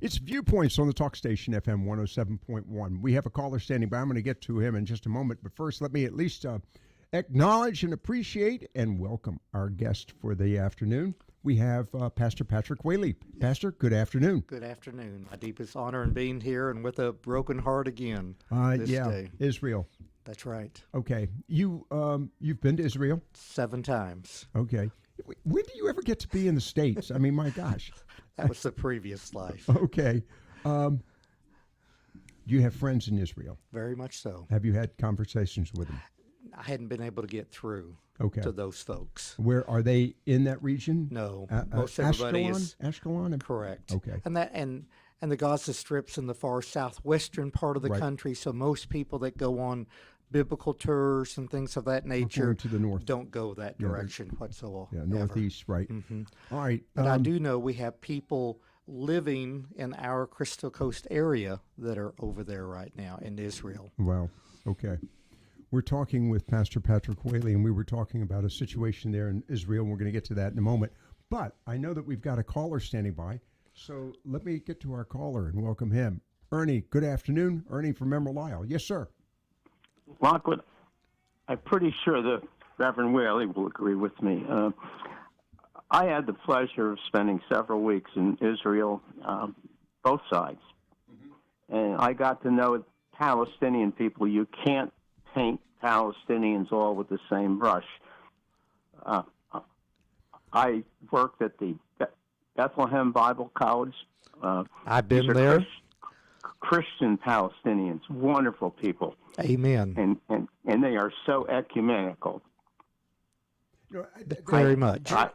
It's Viewpoints on the Talk Station, FM 107.1. We have a caller standing by. I'm going to get to him in just a moment. But first, let me at least acknowledge and appreciate and welcome our guest for the afternoon. We have Pastor Patrick Whaley. Pastor, good afternoon. Good afternoon. My deepest honor in being here and with a broken heart again this day. Israel. That's right. Okay. You've been to Israel? 7 times. Okay. When do you ever get to be in the States? I mean, my gosh. That was the previous life. Okay. Do you have friends in Israel? Very much so. Have you had conversations with them? I hadn't been able to get through to those folks. Where are they in that region? No. Most everybody is Ashkelon? correct. Okay. And the Gaza Strip's in the far southwestern part of the country, so most people that go on biblical tours and things of that nature to the north. Don't go that direction whatsoever. Yeah, northeast, right. Mm-hmm. All right. But I do know we have people living in our Crystal Coast area that are over there right now in Israel. Wow. Okay. We're talking with Pastor Patrick Whaley, and we were talking about a situation there in Israel. We're going to get to that in a moment. But I know that we've got a caller standing by, so let me get to our caller and welcome him. Ernie, good afternoon. Ernie from Emerald Isle. Yes, sir. Lockwood, I'm pretty sure that Reverend Whaley will agree with me. I had the pleasure of spending several weeks in Israel, both sides. Mm-hmm. And I got to know Palestinian people. You can't paint Palestinians all with the same brush. I worked at the Bethlehem Bible College. I've been there. Christian Palestinians, wonderful people. Amen. And they are so ecumenical. Very much. I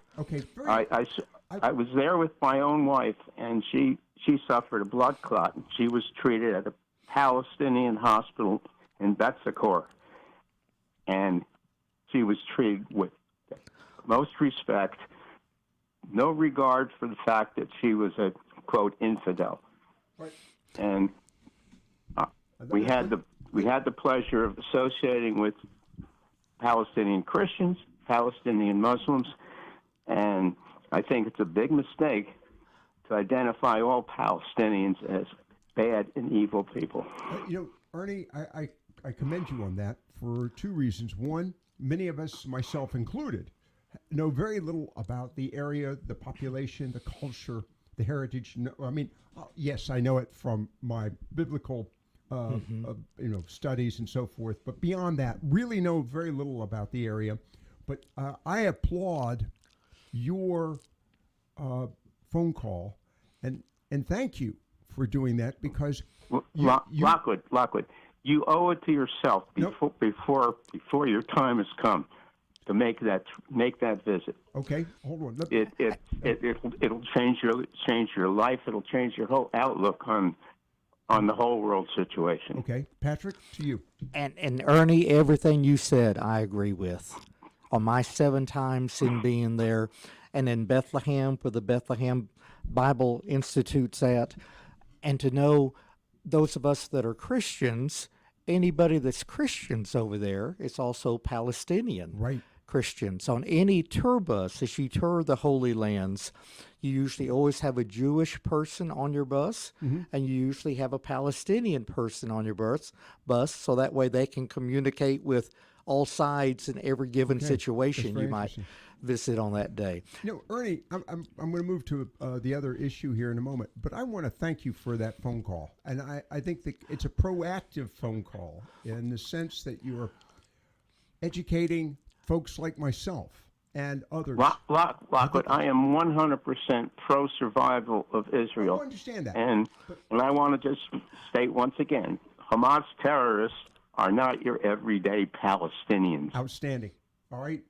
was there with my own wife, and she suffered a blood clot, and she was treated at a Palestinian hospital in Betzakor, and she was treated with most respect, no regard for the fact that she was a, quote, infidel. Right. And we had the pleasure of associating with Palestinian Christians, Palestinian Muslims, and I think it's a big mistake to identify all Palestinians as bad and evil people. Ernie, I commend you on that for 2 reasons. One, many of us, myself included, know very little about the area, the population, the culture, the heritage. I mean, yes, I know it from my biblical studies and so forth, but beyond that, really know very little about the area. But I applaud your phone call, and thank you for doing that, because Lockwood, you owe it to yourself before your time has come to make that visit. Okay, hold on. It'll change your life. It'll change your whole outlook on the whole world situation. Okay, Patrick, to you. And Ernie, everything you said, I agree with. On my 7 times in being there, and in Bethlehem, where the Bethlehem Bible Institute's at, and to know those of us that are Christians, anybody that's Christians over there is also Palestinian. Right. Christians. On any tour bus, as you tour the Holy Lands, you usually always have a Jewish person on your bus, and you usually have a Palestinian person on your bus, so that way they can communicate with all sides in every given situation you might visit on that day. Ernie, I'm going to move to the other issue here in a moment, but I want to thank you for that phone call. And I think that it's a proactive phone call in the sense that you're educating folks like myself and others. Lockwood, I am 100% pro-survival of Israel. I understand that. And I want to just state once again, Hamas terrorists are not your everyday Palestinians. Outstanding. All right.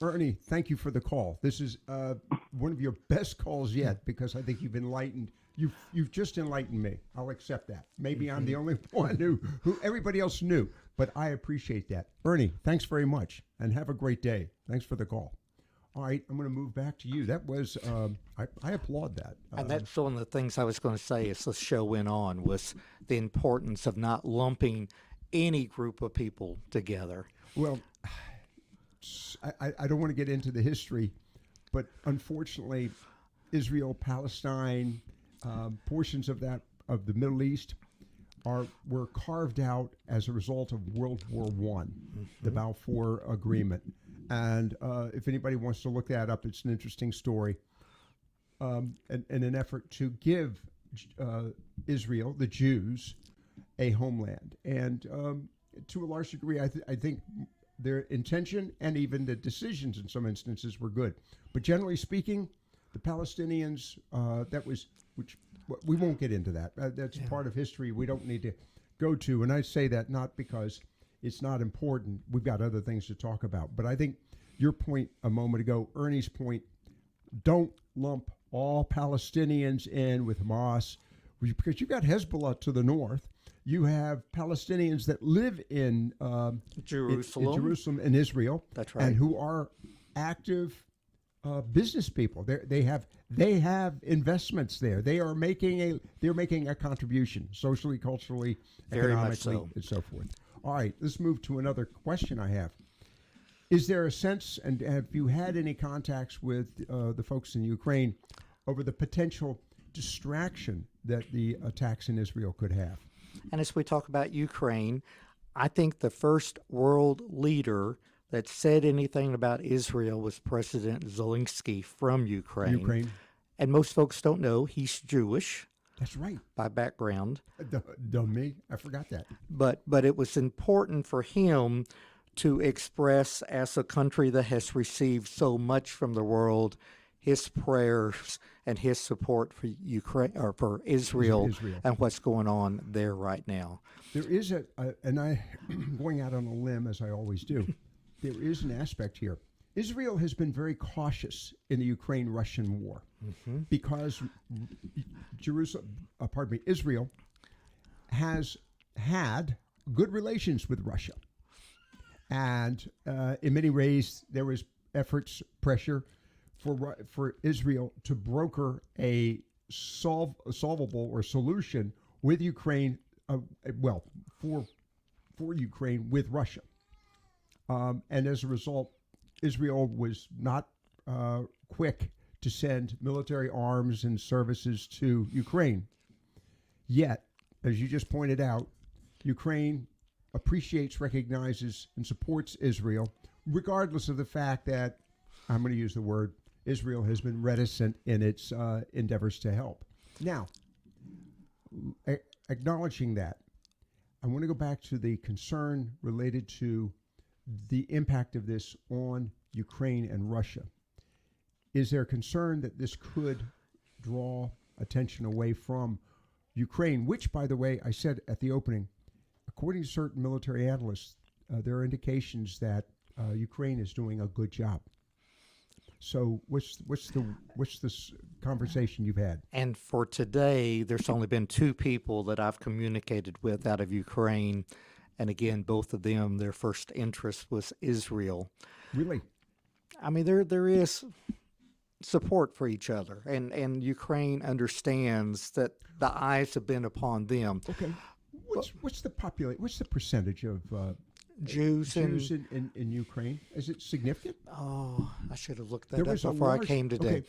Ernie, thank you for the call. This is one of your best calls yet, because I think you've enlightened. You've just enlightened me. I'll accept that. Maybe I'm the only one who everybody else knew, but I appreciate that. Ernie, thanks very much, and have a great day. Thanks for the call. All right, I'm going to move back to you. That was, I applaud that. And that's one of the things I was going to say as the show went on, was the importance of not lumping any group of people together. Well, I don't want to get into the history, but unfortunately, Israel, Palestine, portions of the Middle East were carved out as a result of World War One, the Balfour Agreement. And if anybody wants to look that up, it's an interesting story. In an effort to give Israel, the Jews, a homeland. And to a large degree, I think their intention and even the decisions in some instances were good. But generally speaking, the Palestinians, which we won't get into that. That's part of history we don't need to go to. And I say that not because it's not important. We've got other things to talk about. But I think your point a moment ago, Ernie's point, don't lump all Palestinians in with Hamas, because you've got Hezbollah to the north. You have Palestinians that live in Jerusalem. in Jerusalem and Israel. That's right. And who are active business people. They have investments there. They're making a contribution socially, culturally, Very much economically, so. and so forth. All right, let's move to another question I have. Is there a sense, and have you had any contacts with the folks in Ukraine over the potential distraction that the attacks in Israel could have? And as we talk about Ukraine, I think the first world leader that said anything about Israel was President Zelensky from Ukraine. And most folks don't know he's Jewish. That's right. By background. Dumb me. I forgot that. But it was important for him to express, as a country that has received so much from the world, his prayers and his support for Ukraine or for Israel. And what's going on there right now. There is and I'm going out on a limb as I always do. There is an aspect here. Israel has been very cautious in the Ukraine-Russian war because Israel has had good relations with Russia. And in many ways, there was pressure for Israel to broker a solvable or solution with Ukraine, for Ukraine with Russia. And as a result, Israel was not quick to send military arms and services to Ukraine. Yet, as you just pointed out, Ukraine appreciates, recognizes, and supports Israel, regardless of the fact that, I'm going to use the word, Israel has been reticent in its endeavors to help. Now, acknowledging that, I want to go back to the concern related to the impact of this on Ukraine and Russia. Is there concern that this could draw attention away from Ukraine, which, by the way, I said at the opening, according to certain military analysts, there are indications that Ukraine is doing a good job. So what's this conversation you've had? And for today, there's only been two people that I've communicated with out of Ukraine. And again, both of them, their first interest was Israel. Really? I mean, there is support for each other, and Ukraine understands that the eyes have been upon them. Okay. What's the percentage of Jews in Ukraine? Is it significant? Oh, I should have looked that up before I came today. Okay.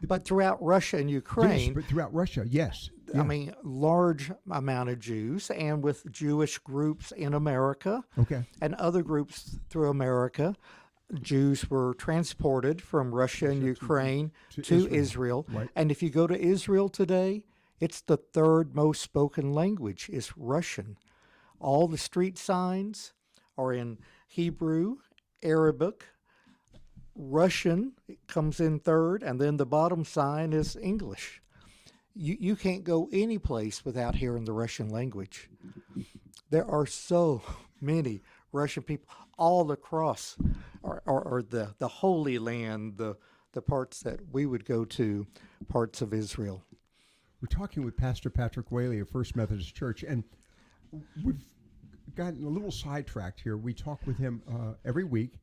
But throughout Russia and Ukraine... Yes, but throughout Russia, yes. I mean, large amount of Jews, and with Jewish groups in America and other groups through America. Jews were transported from Russia and Ukraine to Israel. Right. And if you go to Israel today, it's the third most spoken language is Russian. All the street signs are in Hebrew, Arabic, Russian comes in third, and then the bottom sign is English. You can't go any place without hearing the Russian language. There are so many Russian people all across or the Holy Land, the parts that we would go to, parts of Israel. We're talking with Pastor Patrick Whaley of First Methodist Church, and we've gotten a little sidetracked here. We talk with him every week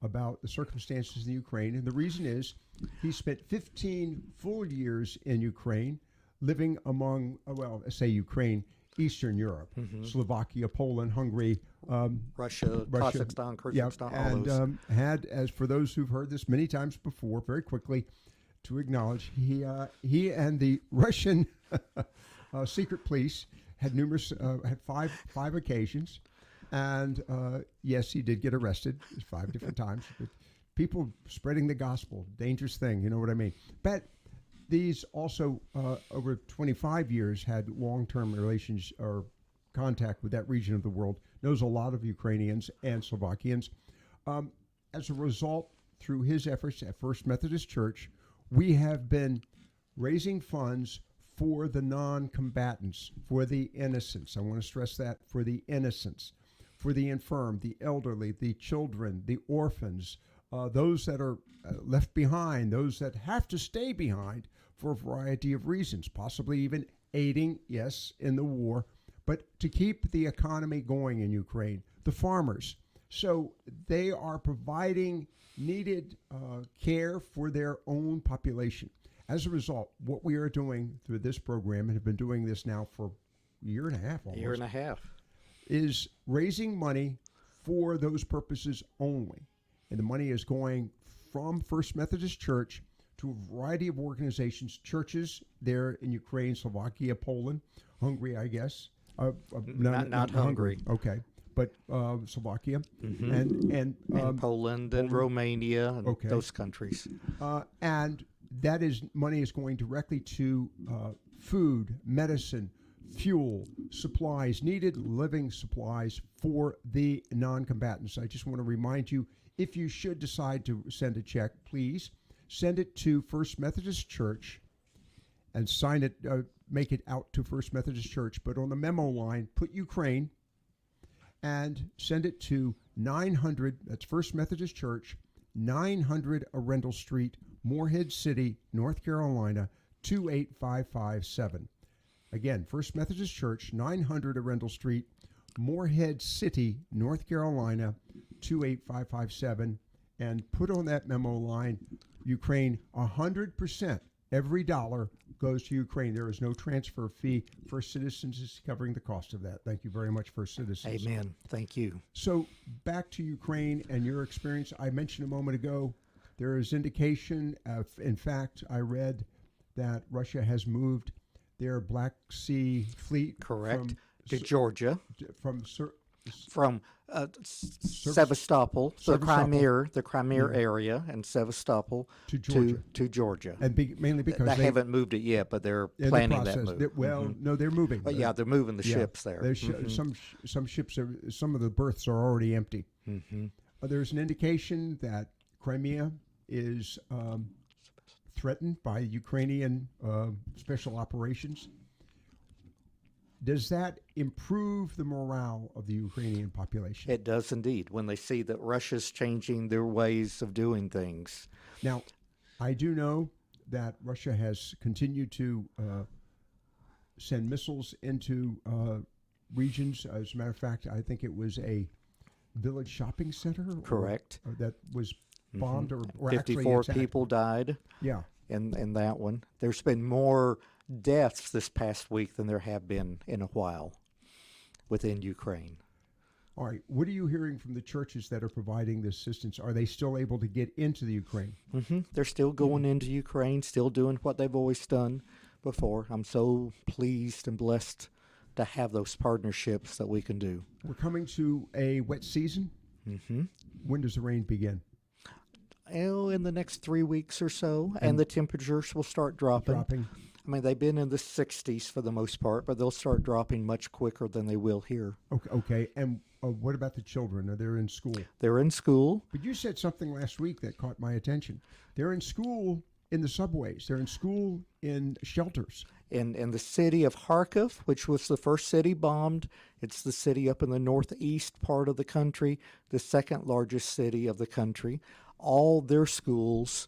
about the circumstances in Ukraine, and the reason is he spent 15 full years in Ukraine, living among, Ukraine, Eastern Europe, Slovakia, Poland, Hungary, Russia, Kazakhstan, Kyrgyzstan, all and those. Had, as for those who've heard this many times before, very quickly, to acknowledge he and the Russian secret police had had five occasions, and yes, he did get arrested 5 different times. But people spreading the gospel, dangerous thing, you know what I mean? But these also, over 25 years, had long-term relations or contact with that region of the world, knows a lot of Ukrainians and Slovakians. As a result, through his efforts at First Methodist Church, we have been raising funds for the non-combatants, for the innocents. I want to stress that, for the innocents, for the infirm, the elderly, the children, the orphans, those that are left behind, those that have to stay behind for a variety of reasons, possibly even aiding, yes, in the war, but to keep the economy going in Ukraine, the farmers. So they are providing needed care for their own population. As a result, what we are doing through this program, and have been doing this now for a year and a half almost, Year and a half. is raising money for those purposes only. And the money is going from First Methodist Church to a variety of organizations, churches there in Ukraine, Slovakia, Poland, Hungary, I guess. Not Hungary. Okay. But Slovakia and Poland and Romania and Okay. those countries. and that is money is going directly to food, medicine, fuel, supplies, needed living supplies for the non-combatants. I just want to remind you, if you should decide to send a check, please send it to First Methodist Church and sign it, make it out to First Methodist Church. But on the memo line, put Ukraine and send it to 900, that's First Methodist Church, 900 Arundel Street, Morehead City, North Carolina, 28557. Again, First Methodist Church, 900 Arundel Street, Morehead City, North Carolina, 28557. And put on that memo line, Ukraine, 100%. Every dollar goes to Ukraine. There is no transfer fee. First Citizens is covering the cost of that. Thank you very much, First Citizens. Amen. Thank you. So back to Ukraine and your experience. I mentioned a moment ago, there is indication of, in fact, I read that Russia has moved their Black Sea fleet Correct. To Georgia. From Sevastopol, Sevastopol. the Crimea area, and Sevastopol To Georgia. to Georgia. And mainly because They haven't moved it yet, but they're in the planning that process. move. No, they're moving. But yeah, they're moving the Yeah. ships there. There's some ships are, some of the berths are already empty. There's an indication that Crimea is threatened by Ukrainian special operations. Does that improve the morale of the Ukrainian population? It does indeed, when they see that Russia's changing their ways of doing things. Now, I do know that Russia has continued to send missiles into regions. As a matter of fact, I think it was a village shopping center. Correct. Or that was bombed or actually 54 attacked. people died Yeah. in that one. There's been more deaths this past week than there have been in a while within Ukraine. All right. What are you hearing from the churches that are providing this assistance? Are they still able to get into the Ukraine? They're still going into Ukraine, still doing what they've always done before. I'm so pleased and blessed to have those partnerships that we can do. We're coming to a wet season. When does the rain begin? In the next 3 weeks or so, and the temperatures will start dropping. I mean, they've been in the 60s for the most part, but they'll start dropping much quicker than they will here. Okay. And what about the children? Are they in school? They're in school. But you said something last week that caught my attention. They're in school in the subways. They're in school in shelters. In the city of Kharkiv, which was the first city bombed. It's the city up in the northeast part of the country, the second largest city of the country. All their schools,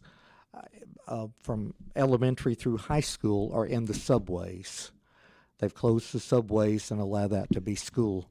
from elementary through high school, are in the subways. They've closed the subways and allow that to be school.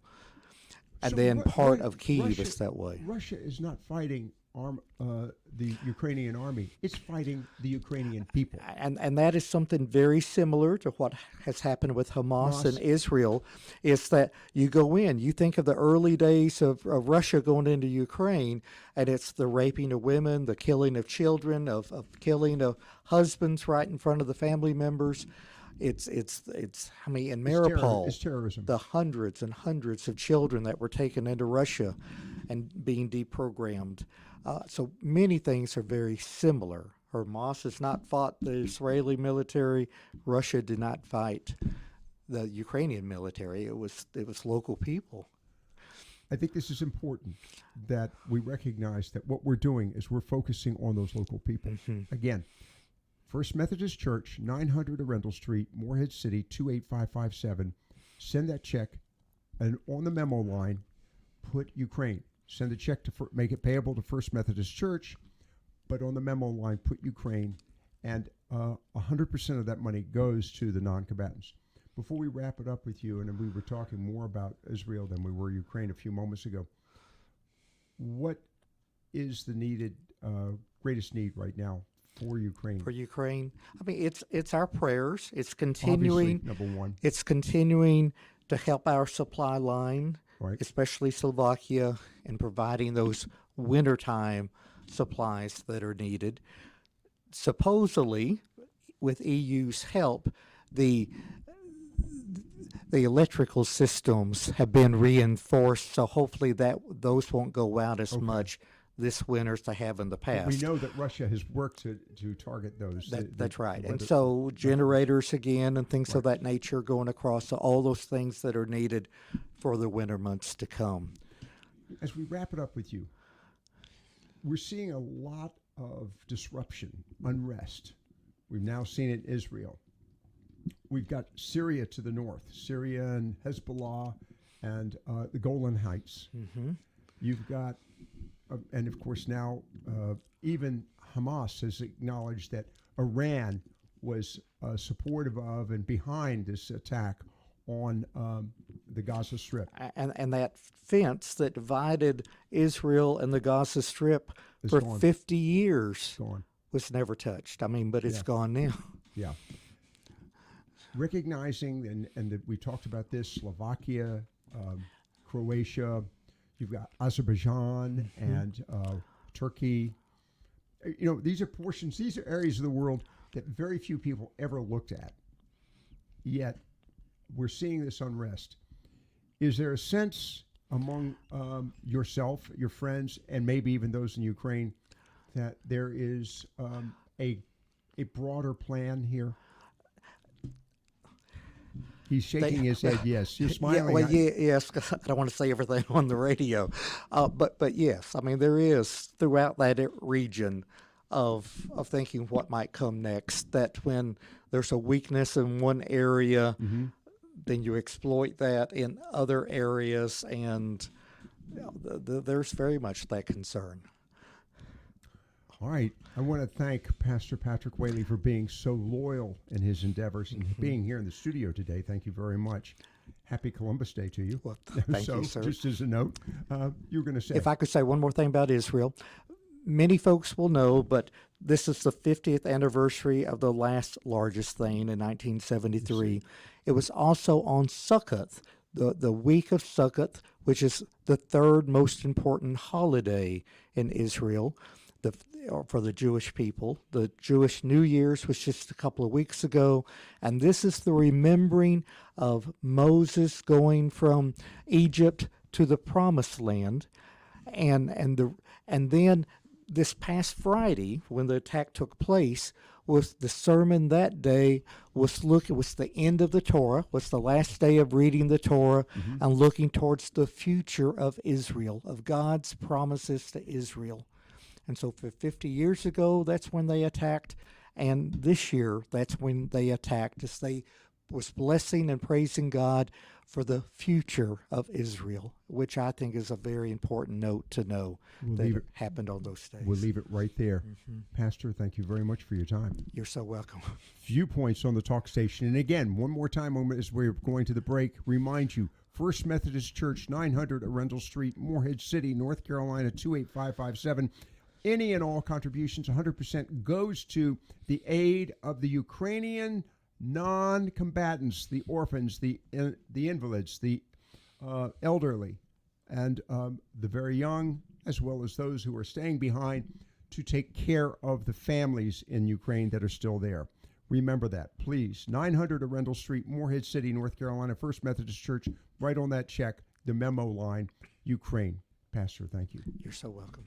And So then what- part what- of Kyiv Russia- is that way. Russia is not fighting the Ukrainian army. It's fighting the Ukrainian people. And that is something very similar to what has happened with Hamas and Israel, is that you go in, you think of the early days of Russia going into Ukraine, and it's the raping of women, the killing of children, of killing of husbands right in front of the family members. It's I mean, in Mariupol, it's terrorism. the hundreds and hundreds of children that were taken into Russia and being deprogrammed. So many things are very similar. Hamas has not fought the Israeli military. Russia did not fight the Ukrainian military. It was local people. I think this is important that we recognize that what we're doing is we're focusing on those local people. Again, First Methodist Church, 900 Arundel Street, Morehead City, 28557. Send that check, and on the memo line, put Ukraine. Send the check to make it payable to First Methodist Church, but on the memo line, put Ukraine, and 100% of that money goes to the non-combatants. Before we wrap it up with you, and we were talking more about Israel than we were Ukraine a few moments ago, what is the greatest need right now for Ukraine? For Ukraine, I mean, it's our prayers. It's continuing. Obviously, number one. It's continuing to help our supply line, Right. especially Slovakia, in providing those wintertime supplies that are needed. Supposedly, with EU's help, the electrical systems have been reinforced, so hopefully those won't go out as much this winter as they have in the past. We know that Russia has worked to target those. That's right. And so generators again and things of that nature going across, so all those things that are needed for the winter months to come. As we wrap it up with you, we're seeing a lot of disruption, unrest. We've now seen it in Israel. We've got Syria to the north, Syria and Hezbollah and the Golan Heights. You've got, and of course now even Hamas has acknowledged that Iran was supportive of and behind this attack on the Gaza Strip. And that fence that divided Israel and the Gaza Strip for gone. 50 years Gone. was never touched. I mean, but it's gone now. Yeah. Recognizing, and that we talked about this, Slovakia, Croatia, you've got Azerbaijan and Turkey. You know, these are portions, these are areas of the world that very few people ever looked at. Yet, we're seeing this unrest. Is there a sense among yourself, your friends, and maybe even those in Ukraine, that there is a broader plan here? He's shaking his head. Yes, you're smiling. Yeah, well, yes. 'Cause I don't want to say everything on the radio, but yes. I mean, there is throughout that region of thinking what might come next. That when there's a weakness in one area, then you exploit that in other areas, and there's very much that concern. All right. I want to thank Pastor Patrick Whaley for being so loyal in his endeavors and being here in the studio today. Thank you very much. Happy Columbus Day to you. Well, thank you, sir. Just as a note, you were going to say. If I could say one more thing about Israel, many folks will know, but this is the 50th anniversary of the last largest thing in 1973. It was also on Sukkot, the week of Sukkot, which is the third most important holiday in Israel. For the Jewish people. The Jewish New Year's was just a couple of weeks ago, and this is the remembering of Moses going from Egypt to the Promised Land, and then this past Friday, when the attack took place, was the sermon that day was the end of the Torah, was the last day of reading the Torah and looking towards the future of Israel, of God's promises to Israel. And so for 50 years ago, that's when they attacked. And this year, that's when they attacked, as they was blessing and praising God for the future of Israel, which I think is a very important note to know that happened on those days. We'll leave it right there. Pastor, thank you very much for your time. You're so welcome. Viewpoints on the talk station. And again, one more time as we're going to the break, remind you, First Methodist Church, 900 Arundel Street, Morehead City, North Carolina, 28557. Any and all contributions, 100% goes to the aid of the Ukrainian non-combatants, the orphans, the invalids, the elderly, and the very young, as well as those who are staying behind to take care of the families in Ukraine that are still there. Remember that, please. 900 Arundel Street, Morehead City, North Carolina, First Methodist Church. Right on that check, the memo line, Ukraine. Pastor, thank you. You're so welcome.